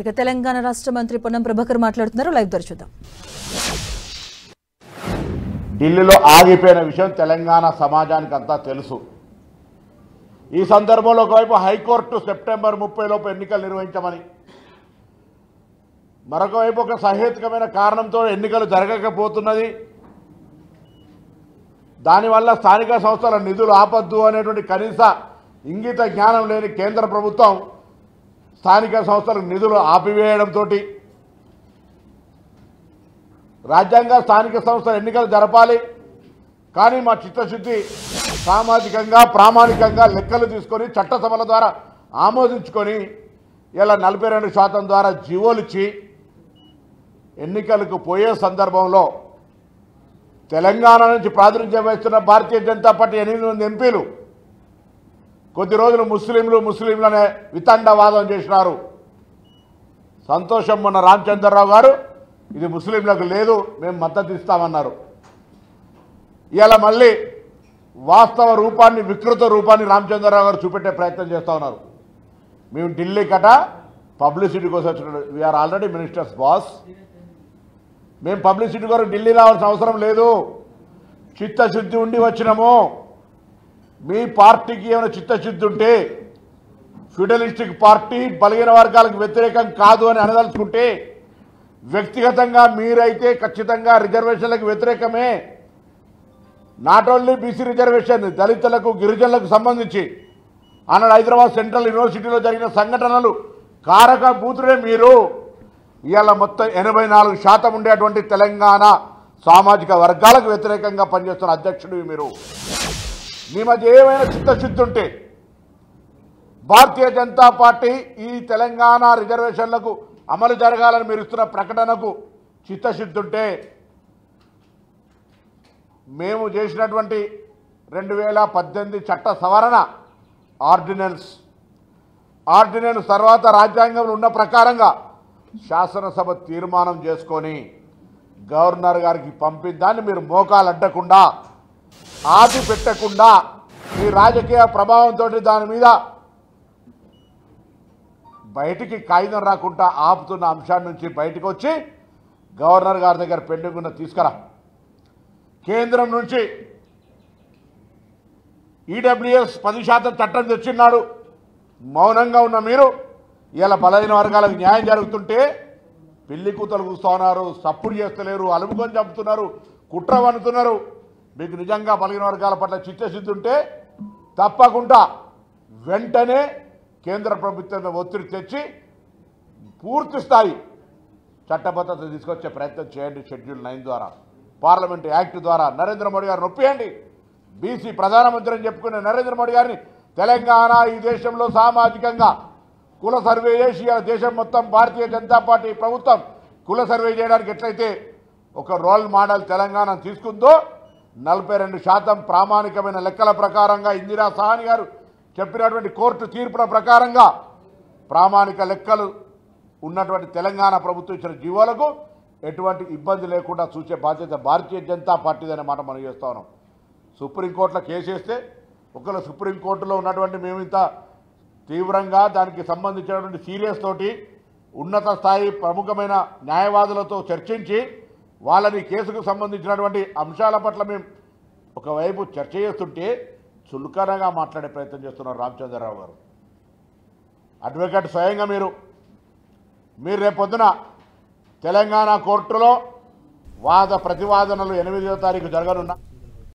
ఇక తెలంగాణ రాష్ట్ర మంత్రి పొన్నం ప్రభాకర్ మాట్లాడుతున్నారు. లైవ్ ద్వారా చూద్దాం. ఢిల్లీలో ఆగిపోయిన విషయం తెలంగాణ సమాజానికి అంతా తెలుసు. ఈ సందర్భంలో ఒకవైపు హైకోర్టు సెప్టెంబర్ 30 లోపు ఎన్నికలు నిర్వహించమని, మరొక వైపు ఒక సహేతుకమైన కారణంతో ఎన్నికలు జరగకపోతున్నది, దానివల్ల స్థానిక సంస్థల నిధులు ఆపద్దు అనేటువంటి కనీస ఇంగిత జ్ఞానం లేని కేంద్ర ప్రభుత్వం స్థానిక సంస్థలకు నిధులు ఆపివేయడంతో రాజ్యాంగ స్థానిక సంస్థల ఎన్నికలు జరపాలి, కానీ మా చిత్తశుద్ధి సామాజికంగా ప్రామాణికంగా లెక్కలు తీసుకొని చట్టసభల ద్వారా ఆమోదించుకొని ఇలా 42% ద్వారా జీవోలు ఇచ్చి ఎన్నికలకు పోయే సందర్భంలో తెలంగాణ నుంచి ప్రాతినిధ్యం వహిస్తున్న భారతీయ జనతా పార్టీ 8 మంది ఎంపీలు కొద్ది రోజులు ముస్లింలనే వితండవాదం చేసినారు. సంతోషం. మొన్న రామచంద్రరావు గారు ఇది ముస్లింలకు లేదు, మేము మద్దతు ఇస్తామన్నారు. ఇలా మళ్ళీ వాస్తవ రూపాన్ని, వికృత రూపాన్ని రామచంద్రరావు గారు చూపెట్టే ప్రయత్నం చేస్తూ ఉన్నారు. మేము ఢిల్లీ కట పబ్లిసిటీ కోసం వచ్చిన, వీఆర్ ఆల్రెడీ మినిస్టర్స్ బాస్, మేము పబ్లిసిటీ కొరకు ఢిల్లీ రావాల్సిన అవసరం లేదు, చిత్తశుద్ధి ఉండి వచ్చినాము. మీ పార్టీకి ఏమైనా చిత్తశుద్ధి ఉంటే, ఫెడరలిస్టిక్ పార్టీ బలహీన వర్గాలకు వ్యతిరేకం కాదు అని అనదలుచుకుంటే, వ్యక్తిగతంగా మీరైతే ఖచ్చితంగా రిజర్వేషన్లకు వ్యతిరేకమే. నాట్ ఓన్లీ బీసీ రిజర్వేషన్, దళితులకు గిరిజనులకు సంబంధించి ఆనాడు హైదరాబాద్ సెంట్రల్ యూనివర్సిటీలో జరిగిన సంఘటనలు కారకభూతుడే మీరు. ఇవాళ మొత్తం 84% ఉండేటువంటి తెలంగాణ సామాజిక వర్గాలకు వ్యతిరేకంగా పనిచేస్తున్న అధ్యక్షుడు మీరు. మీ మధ్య ఏమైనా చిత్తశుద్ధి ఉంటే, భారతీయ జనతా పార్టీ ఈ తెలంగాణ రిజర్వేషన్లకు అమలు జరగాలని మీరు ఇస్తున్న ప్రకటనకు చిత్తశుద్ధి ఉంటే, మేము చేసినటువంటి 2018 చట్ట సవరణ ఆర్డినెన్స్ తర్వాత రాజ్యాంగంలో ఉన్న ప్రకారంగా శాసనసభ తీర్మానం చేసుకొని గవర్నర్ గారికి పంపిద్దాన్ని మీరు మోకాలు అడ్డకుండా, ఆపి పెట్టకుండా, మీ రాజకీయ ప్రభావంతో దాని మీద బయటికి కాగితం రాకుండా ఆపుతున్న అంశాన్ని నుంచి బయటకు వచ్చి గవర్నర్ గారి దగ్గర పెండింగ్ ఉన్న తీసుకురా. కేంద్రం నుంచి ఈడబ్ల్యూఎస్ 10% చట్టం తెచ్చిన్నాడు, మౌనంగా ఉన్న మీరు ఇలా బలహీన వర్గాలకు న్యాయం జరుగుతుంటే పెళ్లి కూతలు కూస్తూ ఉన్నారు, సప్పుడు చేస్తలేరు, అలుముకొని చంపుతున్నారు, కుట్ర వన్నుతున్నారు. మీకు నిజంగా బలహీన వర్గాల పట్ల చిత్తశుద్ధి ఉంటే తప్పకుండా వెంటనే కేంద్ర ప్రభుత్వం ఒత్తిడి తెచ్చి పూర్తి స్థాయి చట్టబద్ధత తీసుకొచ్చే ప్రయత్నం చేయండి. షెడ్యూల్ 9 ద్వారా, పార్లమెంటు యాక్ట్ ద్వారా నరేంద్ర మోడీ గారిని ఒప్పియండి. బీసీ ప్రధానమంత్రి అని చెప్పుకునే నరేంద్ర మోడీ గారిని తెలంగాణ ఈ దేశంలో సామాజికంగా కుల సర్వే చేసి దేశం మొత్తం భారతీయ జనతా పార్టీ ప్రభుత్వం కుల సర్వే చేయడానికి ఎట్లయితే ఒక రోల్ మోడల్ తెలంగాణ తీసుకుందో, 42% ప్రామాణికమైన లెక్కల ప్రకారంగా ఇందిరా సాహ్ని గారు చెప్పినటువంటి కోర్టు తీర్పుల ప్రకారంగా ప్రామాణిక లెక్కలు ఉన్నటువంటి తెలంగాణ ప్రభుత్వం ఇచ్చిన జీవోలకు ఎటువంటి ఇబ్బంది లేకుండా చూసే బాధ్యత భారతీయ జనతా పార్టీదనే మాట మనం చేస్తా ఉన్నాం. సుప్రీంకోర్టులో కేసు వేస్తే ఒకవేళ సుప్రీంకోర్టులో ఉన్నటువంటి మేము ఇంత తీవ్రంగా దానికి సంబంధించినటువంటి సీరియస్ తోటి ఉన్నత స్థాయి ప్రముఖమైన న్యాయవాదులతో చర్చించి వాళ్ళని కేసుకు సంబంధించినటువంటి అంశాల పట్ల మేము ఒకవైపు చర్చ చేస్తుంటే చులకనగా మాట్లాడే ప్రయత్నం చేస్తున్నారు రామచంద్రరావు గారు. అడ్వకేట్ స్వయంగా మీరు రేపొద్దున తెలంగాణ కోర్టులో ప్రతివాదనలు 8వ తారీఖు జరగనున్న